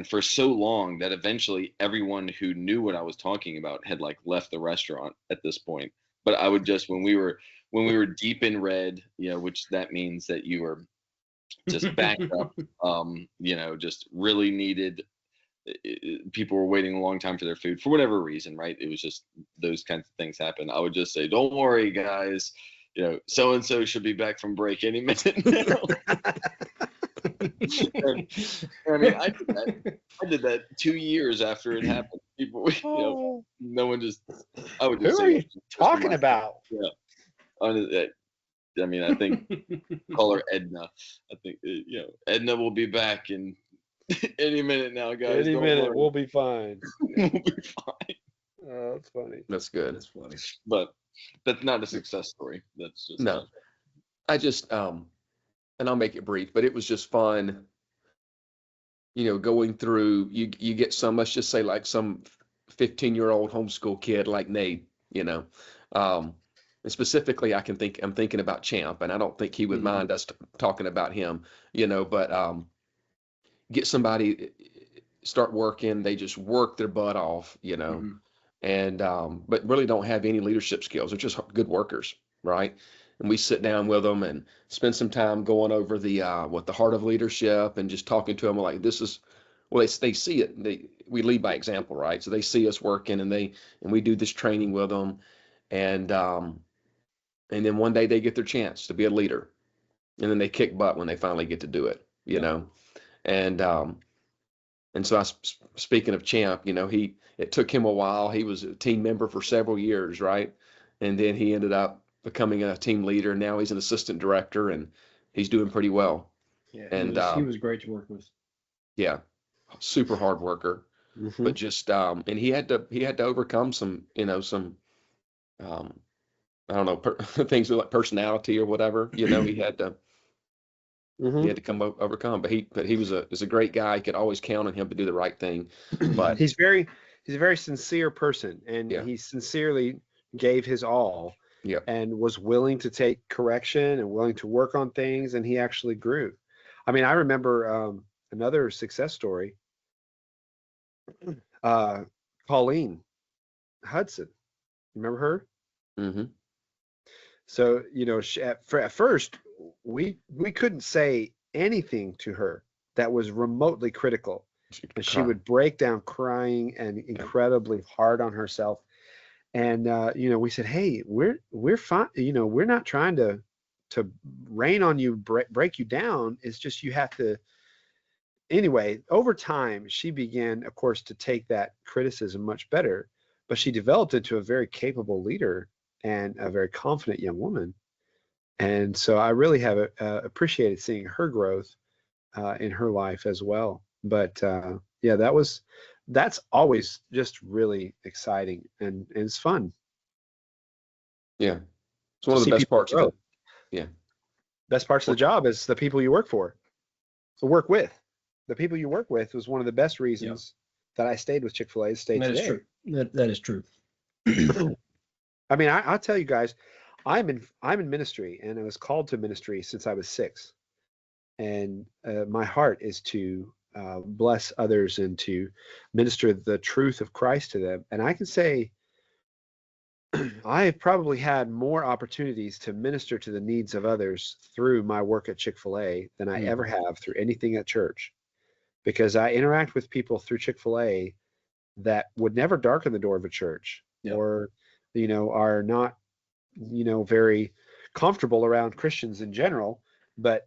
for so long that eventually everyone who knew what I was talking about had like left the restaurant at this point. But I would just, when we were deep in red, which that means that you were just backed up, just really needed, people were waiting a long time for their food for whatever reason, right? It was just those kinds of things happen. I would just say, don't worry, guys, so and so should be back from break any minute now. I mean, I did that 2 years after it happened. People, no one just. I would just Who say, are you talking about? Yeah, I mean, I think call her Edna. I think Edna will be back in any minute now, guys. Any don't minute, worry. we'll be fine. We'll be fine. Oh, that's funny. That's good. That's funny. But that's not a success story. That's just No. I just and I'll make it brief, but it was just fun. Going through, you get some, let's just say like some 15-year-old homeschool kid like Nate, and specifically I'm thinking about Champ, and I don't think he would mind us talking about him, but get somebody, start working, they just work their butt off, and but really don't have any leadership skills. They're just good workers, right? And we sit down with them and spend some time going over the heart of leadership and just talking to them like this is, well, they see it. We lead by example, right? So they see us working and we do this training with them, and then one day they get their chance to be a leader, and then they kick butt when they finally get to do it, and so speaking of Champ, it took him a while. He was a team member for several years, right? And then he ended up becoming a team leader. Now he's an assistant director, and he's doing pretty well. Yeah, and he was great to work with. Yeah, super hard worker, but just and he had to overcome some I don't know things like personality or whatever. He had to. He had to overcome, but he was a great guy. You could always count on him to do the right thing. But he's a very sincere person, and he sincerely gave his all. Yep. And was willing to take correction and willing to work on things, and he actually grew. I mean, I remember another success story. Colleen Hudson, remember her? Mm-hmm. So at first we couldn't say anything to her that was remotely critical, and she would break down crying and incredibly hard on herself. And we said, hey, we're fine. We're not trying to rain on you, break you down. It's just you have to. Anyway, over time, she began, of course, to take that criticism much better. But she developed into a very capable leader and a very confident young woman. And so I really have appreciated seeing her growth in her life as well. But that's always just really exciting and it's fun. Yeah, it's one of the best parts of it. Yeah, best parts of the job is the people you work for, work with. The people you work with was one of the best reasons that I stayed with Chick-fil-A. Stayed today. Is true. That is true. I mean, I'll tell you guys, I'm in ministry, and I was called to ministry since I was 6, and my heart is to bless others and to minister the truth of Christ to them. And I can say I have probably had more opportunities to minister to the needs of others through my work at Chick-fil-A than I ever have through anything at church, because I interact with people through Chick-fil-A that would never darken the door of a church or, are not, very comfortable around Christians in general, but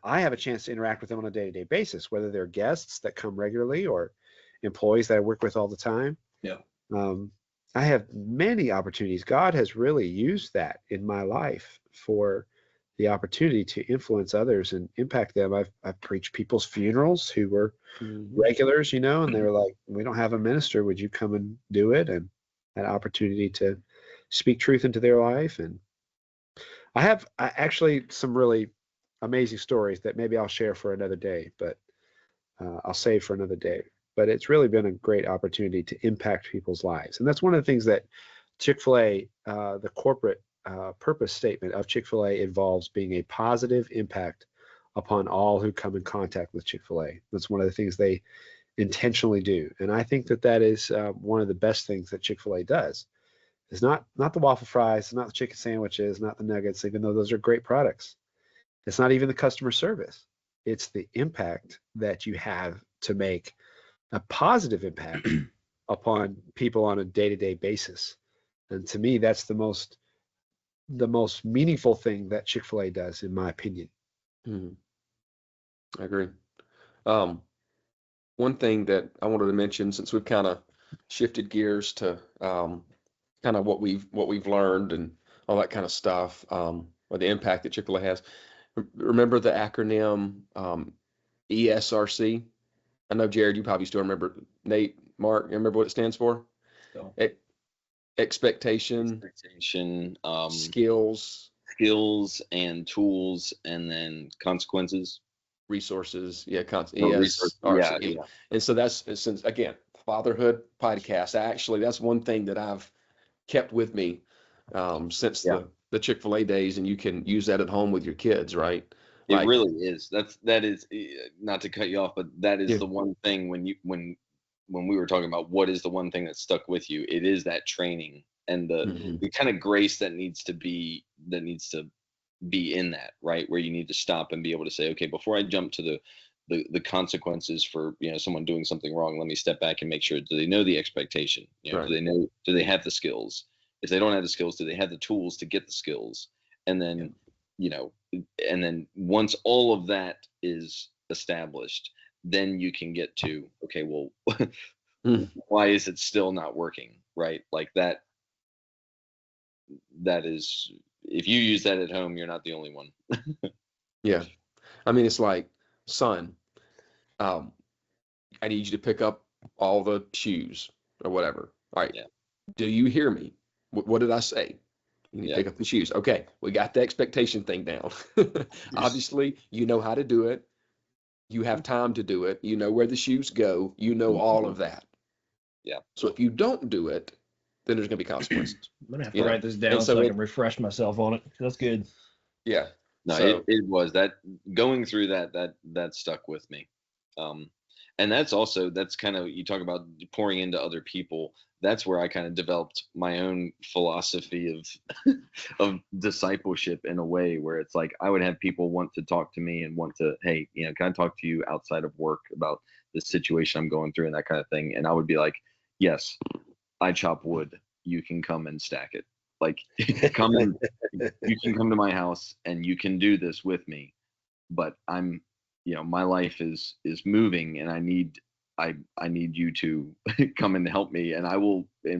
I have a chance to interact with them on a day-to-day basis, whether they're guests that come regularly or employees that I work with all the time. Yeah. I have many opportunities. God has really used that in my life for the opportunity to influence others and impact them. I've preached people's funerals who were regulars, you know, and they were like, "We don't have a minister. Would you come and do it?" And that opportunity to speak truth into their life. And I have actually some really amazing stories that maybe I'll share for another day, but I'll save for another day. But it's really been a great opportunity to impact people's lives. And that's one of the things that Chick-fil-A, the corporate purpose statement of Chick-fil-A involves being a positive impact upon all who come in contact with Chick-fil-A. That's one of the things they intentionally do. And I think that that is one of the best things that Chick-fil-A does. It's not the waffle fries, not the chicken sandwiches, not the nuggets, even though those are great products. It's not even the customer service. It's the impact that you have to make a positive impact upon people on a day-to-day basis. And to me, that's the most meaningful thing that Chick-fil-A does, in my opinion. I agree. One thing that I wanted to mention, since we've kind of shifted gears to kind of what we've learned and all that kind of stuff, or the impact that Chick-fil-A has. Remember the acronym ESRC? I know, Jared, you probably still remember. Nate, Mark, you remember what it stands for? So, Expectation, skills, and tools, and then consequences, resources. ESRC. And so that's, since again, fatherhood podcast. Actually, that's one thing that I've kept with me since the Chick-fil-A days, and you can use that at home with your kids, right? It really is. That is, not to cut you off, but that is the one thing when we were talking about what is the one thing that stuck with you, it is that training and the kind of grace that needs to be in that, right? Where you need to stop and be able to say, okay, before I jump to the consequences for, you know, someone doing something wrong, let me step back and make sure, do they know the expectation? You know, right. do they have the skills? If they don't have the skills, do they have the tools to get the skills? And then, you know, and then once all of that is established, then you can get to, okay, well, why is it still not working? Right? Like that is, if you use that at home, you're not the only one. Yeah. I mean, it's like, son, I need you to pick up all the shoes or whatever. All right. Yeah. Do you hear me? What did I say? You need to pick up the shoes. Okay. We got the expectation thing down. Obviously, you know how to do it. You have time to do it. You know where the shoes go. You know all of that. Yeah. So if you don't do it, then there's going to be consequences. I'm going to have to write this down so I can refresh myself on it. That's good. Yeah. No, it was that going through that stuck with me. And that's kind of, you talk about pouring into other people. That's where I kind of developed my own philosophy of discipleship, in a way where it's like, I would have people want to talk to me and want to, hey, you know, can I talk to you outside of work about the situation I'm going through and that kind of thing? And I would be like, yes, I chop wood. You can come and stack it. Like, you can come to my house and you can do this with me. But I'm, you know, my life is moving, and I need you to come and help me, and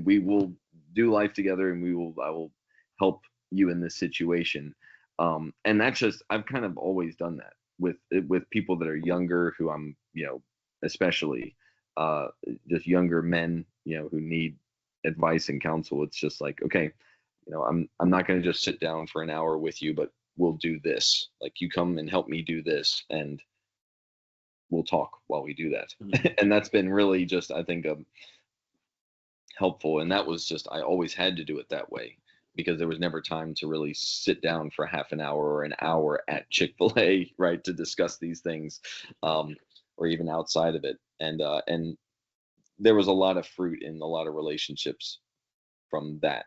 we will do life together, and I will help you in this situation. And that's just, I've kind of always done that with people that are younger, who I'm, you know, especially just younger men, you know, who need advice and counsel. It's just like, okay, you know, I'm not going to just sit down for an hour with you, but we'll do this. Like, you come and help me do this, and we'll talk while we do that. And that's been really just, I think, helpful. And that was just, I always had to do it that way, because there was never time to really sit down for half an hour or an hour at Chick-fil-A, right, to discuss these things, or even outside of it. And there was a lot of fruit in a lot of relationships from that.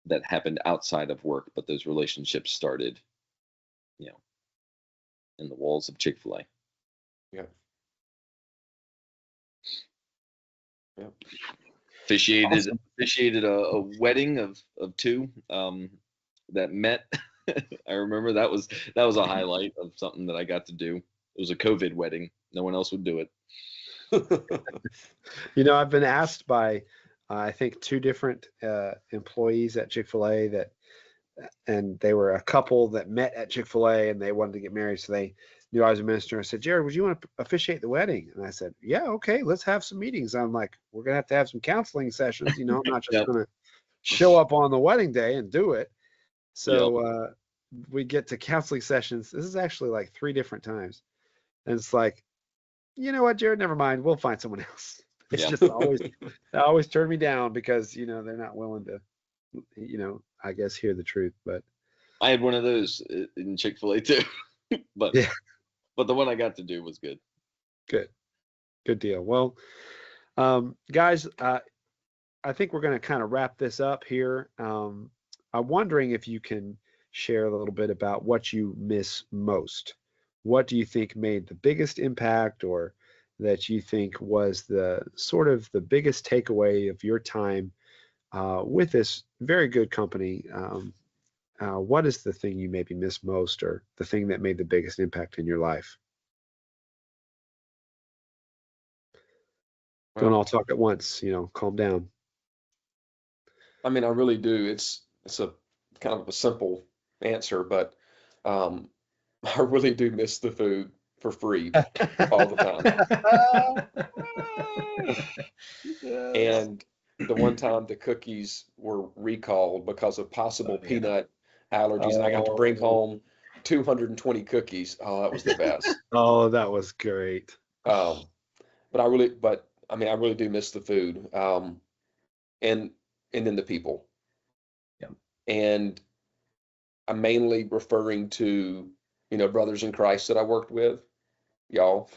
That happened outside of work, but those relationships started, you know, in the walls of Chick-fil-A. Yeah. Yeah. Officiated a wedding of two that met. I remember that was a highlight of something that I got to do. It was a COVID wedding. No one else would do it. You know, I've been asked by I think two different employees at Chick-fil-A that and they were a couple that met at Chick-fil-A and they wanted to get married, so they knew I was a minister. I said, Jared, would you want to officiate the wedding? And I said, yeah, okay, let's have some meetings. I'm like, we're gonna have to have some counseling sessions. I'm not just Yep. gonna show up on the wedding day and do it. So Yep. we get to counseling sessions. This is actually like 3 different times, and it's like, you know what, Jared, never mind. We'll find someone else. It's Yeah. just always they always turn me down because they're not willing to I guess hear the truth. But I had one of those in Chick-fil-A too, but yeah, the one I got to do was good. good deal. Well, guys, I think we're going to kind of wrap this up here. I'm wondering if you can share a little bit about what you miss most. What do you think made the biggest impact, or that you think was the sort of the biggest takeaway of your time with this very good company? What is the thing you maybe miss most, or the thing that made the biggest impact in your life? Don't all talk at once, calm down. I mean, I really do. It's a kind of a simple answer, but um, I really do miss the food for free all the time. Yes. And the one time the cookies were recalled because of possible Oh, yeah. peanut allergies, and I got to bring Oh. home 220 cookies. Oh, that was the best. Oh, that was great. But I mean, I really do miss the food. And then the people. Yeah. And I'm mainly referring to, brothers in Christ that I worked with, y'all.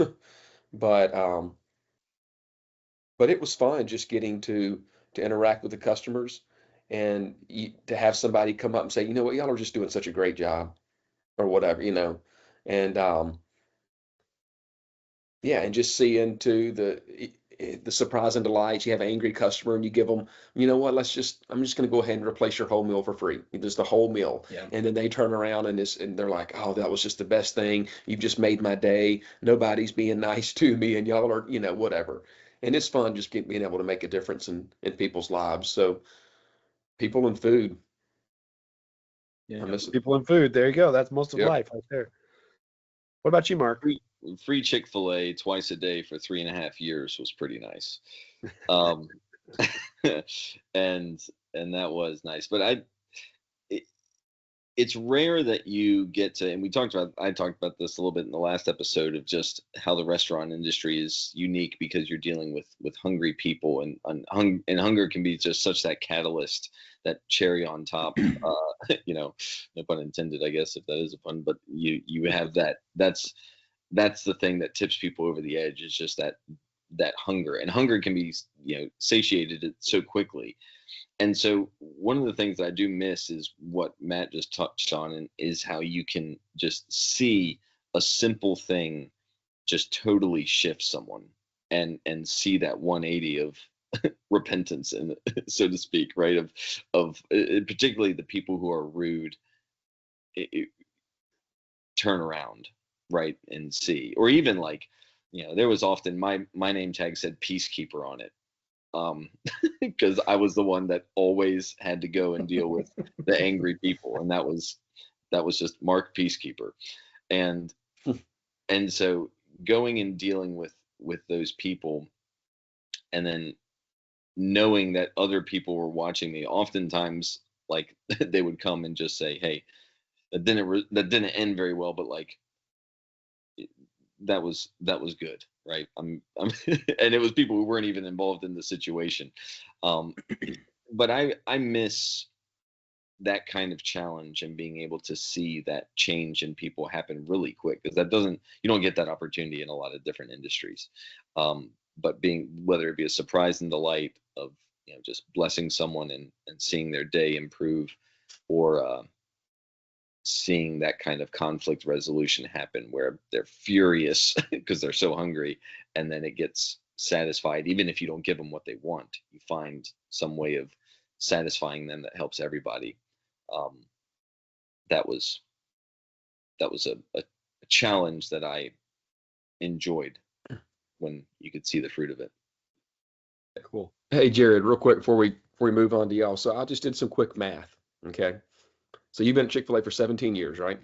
But but it was fun just getting to interact with the customers and to have somebody come up and say, you know what, y'all are just doing such a great job or whatever. And yeah, and just see into the surprise and delight. You have an angry customer and you give them, you know what, I'm just going to go ahead and replace your whole meal for free. Just the whole meal. Yeah. And then they turn around and they're like, oh, that was just the best thing. You've just made my day. Nobody's being nice to me and y'all are, whatever. And it's fun just being able to make a difference in people's lives. So people and food, Yeah. I miss it. People and food. There you go. That's most of Yep. life right there. What about you, Mark? Free Chick-fil-A twice a day for 3.5 years was pretty nice. Um, and that was nice. But it's rare that you get to, and I talked about this a little bit in the last episode, of just how the restaurant industry is unique because you're dealing with hungry people, and hunger can be just such that catalyst, that cherry on top. No pun intended, I guess, if that is a pun, but you have that's the thing that tips people over the edge, is just that hunger. And hunger can be satiated so quickly. And so one of the things that I do miss is what Matt just touched on, and is how you can just see a simple thing just totally shift someone, and see that 180 of repentance, and so to speak, right? Of particularly the people who are rude, turn around, right, and see. Or even like, there was often my name tag said peacekeeper on it, because I was the one that always had to go and deal with the angry people, and that was just Mark Peacekeeper. And so going and dealing with those people, and then knowing that other people were watching me, oftentimes, like, they would come and just say, hey, that didn't end very well, but like, that was good, right? I'm and it was people who weren't even involved in the situation. But I miss that kind of challenge, and being able to see that change in people happen really quick, because you don't get that opportunity in a lot of different industries. But whether it be a surprise and delight of just blessing someone, and seeing their day improve, or seeing that kind of conflict resolution happen, where they're furious because they're so hungry, and then it gets satisfied. Even if you don't give them what they want, you find some way of satisfying them that helps everybody. That was a challenge that I enjoyed, when you could see the fruit of it. Cool. Hey, Jared, real quick before we move on to y'all. So I just did some quick math. Okay. So you've been at Chick-fil-A for 17 years, right?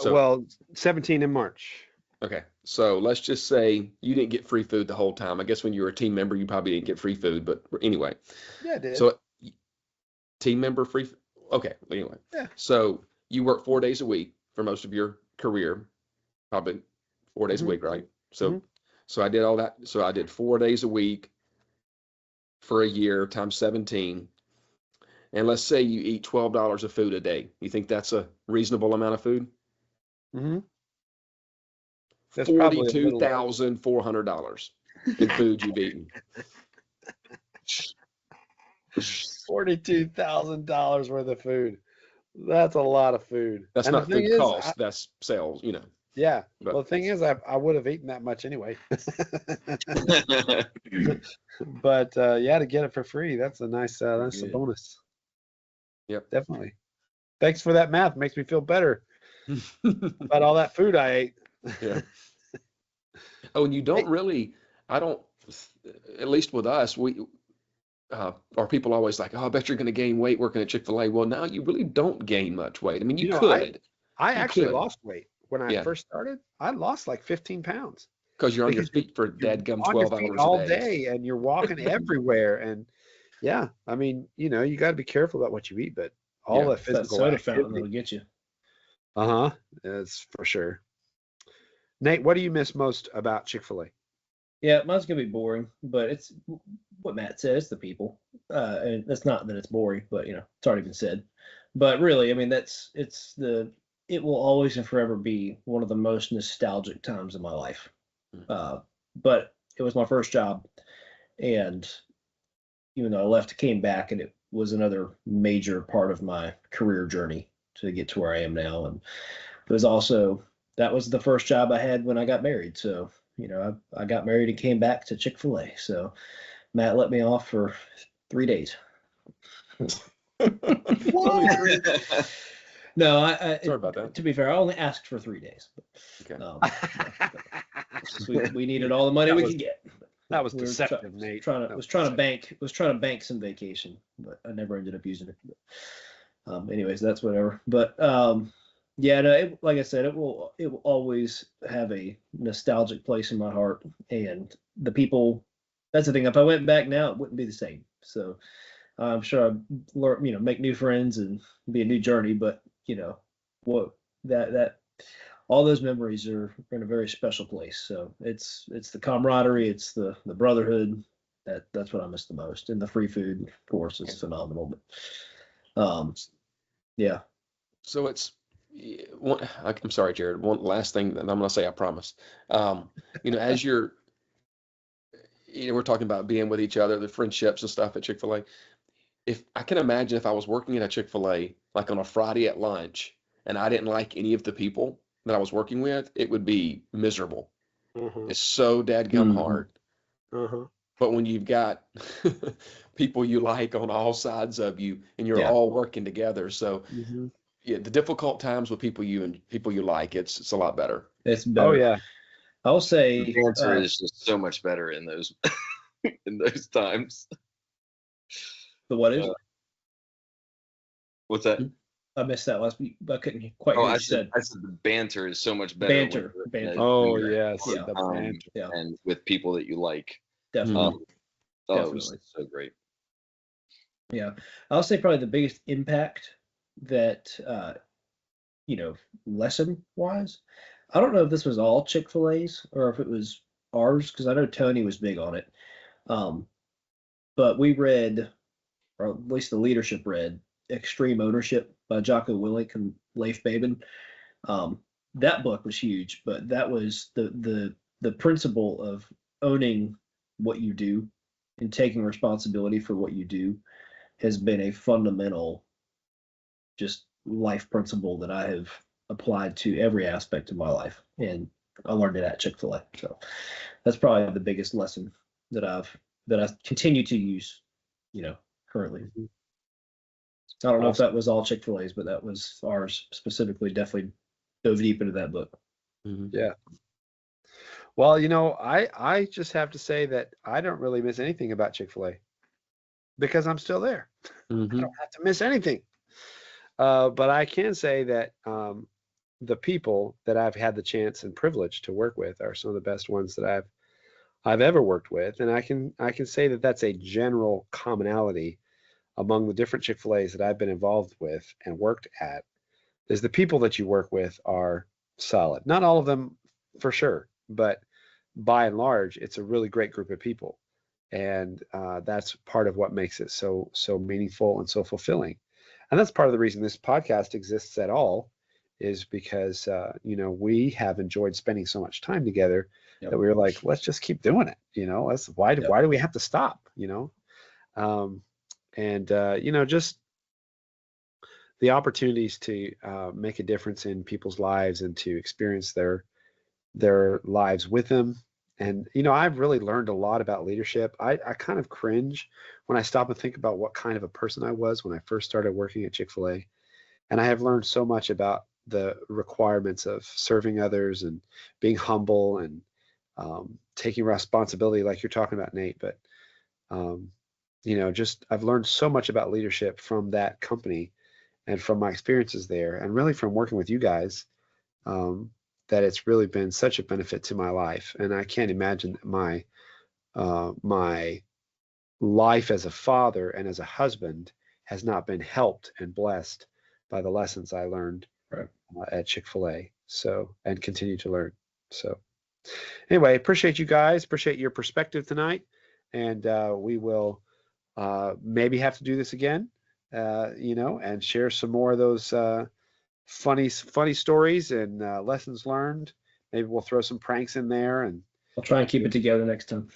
So- Well, 17 in March. Okay. So let's just say you didn't get free food the whole time. I guess when you were a team member, you probably didn't get free food, but anyway. Yeah, I did. So team member free. Okay. Anyway. Yeah. So you work 4 days a week for most of your career, probably 4 days a week, right? So, Mhm. so I did all that. So I did 4 days a week for a year times 17. And let's say you eat $12 of food a day. You think that's a reasonable amount of food? Mm-hmm. That's probably a little- $42,400 in food you've eaten. $42,000 worth of food. That's a lot of food. That's And not the thing food is, cost. That's sales, yeah. But- Well, the thing is, I would have eaten that much anyway. But yeah, to get it for free, that's a nice, that's a Good. bonus. Yep. Definitely. Thanks for that math. Makes me feel better about all that food I ate. Yeah. Oh, and you don't really, I don't, at least with us, or people always like, oh, I bet you're going to gain weight working at Chick-fil-A. Well, now you really don't gain much weight. I mean, you You know, could, I You actually could. lost weight when I Yeah. first started. I lost like 15 pounds. because you're on your because feet for You're dadgum on your 12 feet hours all a day. day, and you're walking everywhere. And yeah, I mean, you got to be careful about what you eat, but all Yeah. that That physical soda fountain activity. that'll get you. Uh-huh. That's for sure. Nate, what do you miss most about Chick-fil-A? Yeah, mine's gonna be boring, but it's what Matt said. It's the people, and that's not that it's boring, but it's already been said. But really, I mean, it will always and forever be one of the most nostalgic times of my life. But it was my first job, and even though I left, came back, and it was another major part of my career journey to get to where I am now. And it was also that was the first job I had when I got married. So I got married and came back to Chick-fil-A. So Matt let me off for 3 days. Only 3. No, Sorry about that. To be fair, I only asked for 3 days. Okay. We needed all the money we could get. That was We were deceptive, Nate. Trying That to was trying to bank some vacation, but I never ended up using it. But, anyways, that's whatever. But yeah, no, like I said, it will always have a nostalgic place in my heart, and the people. That's the thing. If I went back now, it wouldn't be the same. So I'm sure I'd learn, make new friends and be a new journey. But what that all those memories are in a very special place. So it's the camaraderie, it's the brotherhood. That's what I miss the most. And the free food, of course, is phenomenal. But yeah. So I'm sorry, Jared. One last thing that I'm going to say, I promise. As you're, we're talking about being with each other, the friendships and stuff at Chick-fil-A. If I can imagine if I was working at a Chick-fil-A, like on a Friday at lunch, and I didn't like any of the people that I was working with, it would be miserable. Uh-huh. It's so dadgum hard. Uh-huh. But when you've got people you like on all sides of you, and you're Yeah. all working together, so Mm-hmm. yeah, the difficult times with people you like, it's a lot better. It's better. Oh yeah. I'll say The answer is just so much better in those in those times. the what is. What's that? I missed that last week. I couldn't quite hear Oh, what I you said said. the banter is so much better. Banter, when banter. Oh you're yes. Yeah. The banter. Yeah, and with people that you like. definitely. It was Definitely. so great. Yeah, I'll say probably the biggest impact that lesson wise. I don't know if this was all Chick-fil-A's or if it was ours, because I know Tony was big on it. But we read, or at least the leadership read, Extreme Ownership by Jocko Willink and Leif Babin. That book was huge, but that was the principle of owning what you do and taking responsibility for what you do has been a fundamental just life principle that I have applied to every aspect of my life. And I learned it at Chick-fil-A. So that's probably the biggest lesson that I continue to use, currently. I don't know if that was all Chick-fil-A's, but that was ours specifically. Definitely dove deep into that book. Yeah. Well, I just have to say that I don't really miss anything about Chick-fil-A because I'm still there. I don't have to miss anything. But I can say that the people that I've had the chance and privilege to work with are some of the best ones that I've ever worked with, and I can say that that's a general commonality among the different Chick-fil-A's that I've been involved with and worked at, is the people that you work with are solid. Not all of them for sure, but by and large, it's a really great group of people, and that's part of what makes it so meaningful and so fulfilling. And that's part of the reason this podcast exists at all, is because we have enjoyed spending so much time together that we were like, let's just keep doing it. Why do we have to stop? Just the opportunities to make a difference in people's lives and to experience their lives with them. And I've really learned a lot about leadership. I kind of cringe when I stop and think about what kind of a person I was when I first started working at Chick-fil-A. And I have learned so much about the requirements of serving others and being humble and taking responsibility, like you're talking about, Nate. But I've learned so much about leadership from that company and from my experiences there, and really from working with you guys, that it's really been such a benefit to my life. And I can't imagine that my life as a father and as a husband has not been helped and blessed by the lessons I learned at Chick-fil-A. And continue to learn. So anyway, appreciate you guys, appreciate your perspective tonight. And we will maybe have to do this again, and share some more of those funny stories and lessons learned. Maybe we'll throw some pranks in there, and I'll try and keep it together next time.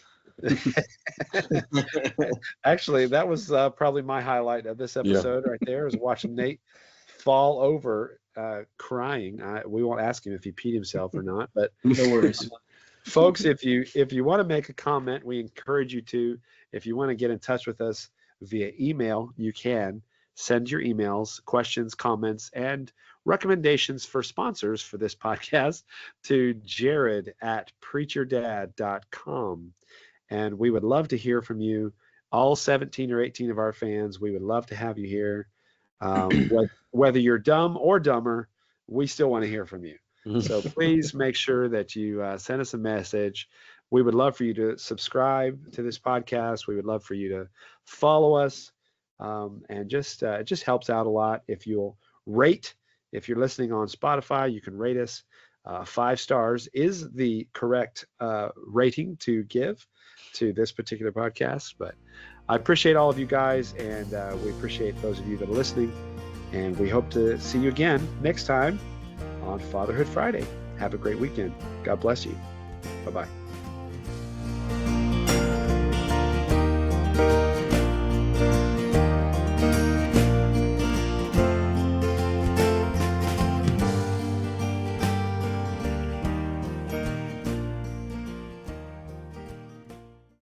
Actually, that was probably my highlight of this episode right there, is watching Nate fall over crying. We won't ask him if he peed himself or not, but no worries. Folks, if you want to make a comment, we encourage you to. If you want to get in touch with us via email, you can send your emails, questions, comments, and recommendations for sponsors for this podcast to jared@preacherdad.com. And we would love to hear from you, all 17 or 18 of our fans. We would love to have you here. Whether you're dumb or dumber, we still want to hear from you. So please make sure that you send us a message. We would love for you to subscribe to this podcast. We would love for you to follow us. And it just helps out a lot if you'll rate. If you're listening on Spotify, you can rate us. 5 stars is the correct rating to give to this particular podcast. But I appreciate all of you guys, and we appreciate those of you that are listening. And we hope to see you again next time on Fatherhood Friday. Have a great weekend. God bless you. Bye-bye.